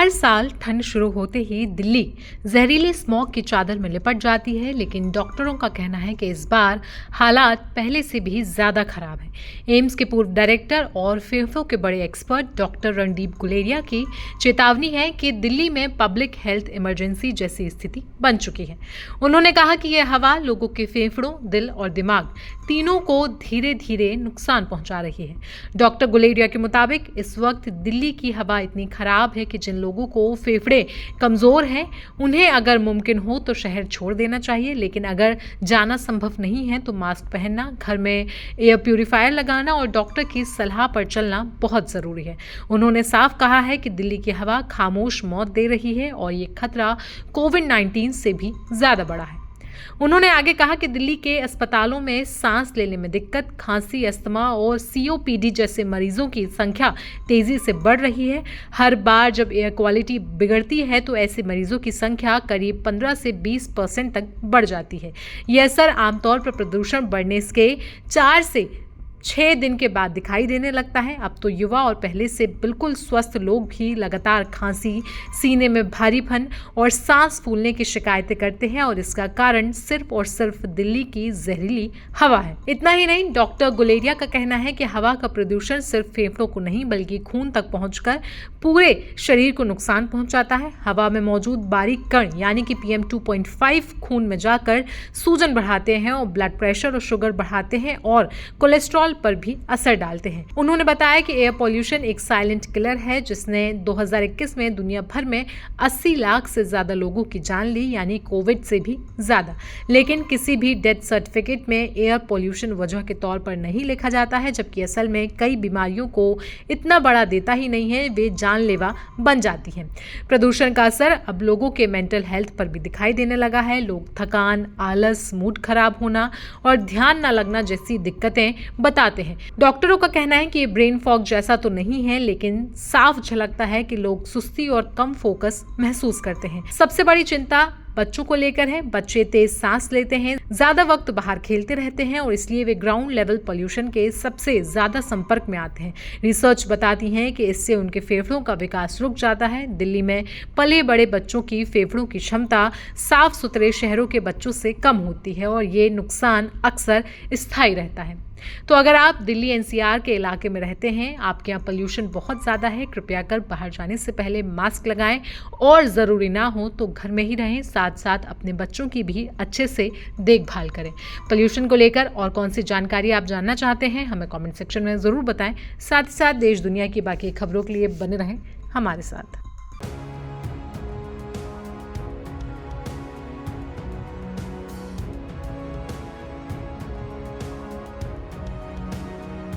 हर साल ठंड शुरू होते ही दिल्ली जहरीले स्मॉग की चादर में लिपट जाती है, लेकिन डॉक्टरों का कहना है कि इस बार हालात पहले से भी ज्यादा खराब हैं। एम्स के पूर्व डायरेक्टर और फेफड़ों के बड़े एक्सपर्ट डॉक्टर रणदीप गुलेरिया की चेतावनी है कि दिल्ली में पब्लिक हेल्थ इमरजेंसी जैसी स्थिति बन चुकी है। उन्होंने कहा कि यह हवा लोगों के फेफड़ों, दिल और दिमाग तीनों को धीरे धीरे नुकसान पहुंचा रही है। डॉक्टर गुलेरिया के मुताबिक इस वक्त दिल्ली की हवा इतनी खराब है कि जिन लोगों को फेफड़े कमजोर हैं उन्हें अगर मुमकिन हो तो शहर छोड़ देना चाहिए, लेकिन अगर जाना संभव नहीं है तो मास्क पहनना, घर में एयर प्यूरिफायर लगाना और डॉक्टर की सलाह पर चलना बहुत जरूरी है। उन्होंने साफ कहा है कि दिल्ली की हवा खामोश मौत दे रही है और ये खतरा कोविड-19 से भी ज्यादा बड़ा है। उन्होंने आगे कहा कि दिल्ली के अस्पतालों में सांस लेने में दिक्कत, खांसी, अस्थमा और सीओपीडी जैसे मरीजों की संख्या तेजी से बढ़ रही है। हर बार जब एयर क्वालिटी बिगड़ती है तो ऐसे मरीजों की संख्या करीब 15 से 20% तक बढ़ जाती है। यह असर आमतौर पर प्रदूषण बढ़ने के 4 से 6 दिन के बाद दिखाई देने लगता है। अब तो युवा और पहले से बिल्कुल स्वस्थ लोग भी लगातार खांसी, सीने में भारीपन और सांस फूलने की शिकायतें करते हैं और इसका कारण सिर्फ और सिर्फ दिल्ली की जहरीली हवा है। इतना ही नहीं, डॉक्टर गुलेरिया का कहना है कि हवा का प्रदूषण सिर्फ फेफड़ों को नहीं बल्कि खून तक पहुंचकर पूरे शरीर को नुकसान पहुंचाता है। हवा में मौजूद बारीक कण यानी कि PM 2.5 खून में जाकर सूजन बढ़ाते हैं और ब्लड प्रेशर और शुगर बढ़ाते हैं और कोलेस्ट्रॉल पर भी असर डालते हैं। उन्होंने बताया कि एयर पॉल्यूशन एक साइलेंट किलर है जिसने 2021 में दुनिया भर में 80 लाख से ज्यादा लोगों की जान ली, यानी कोविड से भी ज्यादा। लेकिन किसी भी डेथ सर्टिफिकेट में एयर पॉल्यूशन वजह के तौर पर नहीं लिखा जाता है, जबकि असल में कई बीमारियों को इतना बड़ा देता ही नहीं है, वे जानलेवा बन जाती हैं। प्रदूषण का असर अब लोगों के मेंटल हेल्थ पर भी दिखाई देने लगा है। लोग थकान, आलस, मूड खराब होना और ध्यान न लगना जैसी दिक्कतें बताते हैं। डॉक्टरों का कहना है कि ये ब्रेन फॉग जैसा तो नहीं है, लेकिन साफ झलकता है कि लोग सुस्ती और कम फोकस महसूस करते हैं। सबसे बड़ी चिंता बच्चों को लेकर है। बच्चे तेज सांस लेते हैं, ज्यादा वक्त बाहर खेलते रहते हैं और इसलिए वे ग्राउंड लेवल पोल्यूशन के सबसे ज्यादा संपर्क में आते हैं। रिसर्च बताती है कि इससे उनके फेफड़ों का विकास रुक जाता है। दिल्ली में पले बड़े बच्चों की फेफड़ों की क्षमता साफ सुथरे शहरों के बच्चों से कम होती है और ये नुकसान अक्सर स्थायी रहता है। तो अगर आप दिल्ली NCR के इलाके में रहते हैं, आपके यहाँ पोल्यूशन बहुत ज़्यादा है, कृपया कर बाहर जाने से पहले मास्क लगाएं और ज़रूरी ना हो तो घर में ही रहें। साथ साथ अपने बच्चों की भी अच्छे से देखभाल करें। पोल्यूशन को लेकर और कौन सी जानकारी आप जानना चाहते हैं हमें कमेंट सेक्शन में ज़रूर बताएं। साथ ही साथ देश दुनिया की बाकी खबरों के लिए बने रहें हमारे साथ।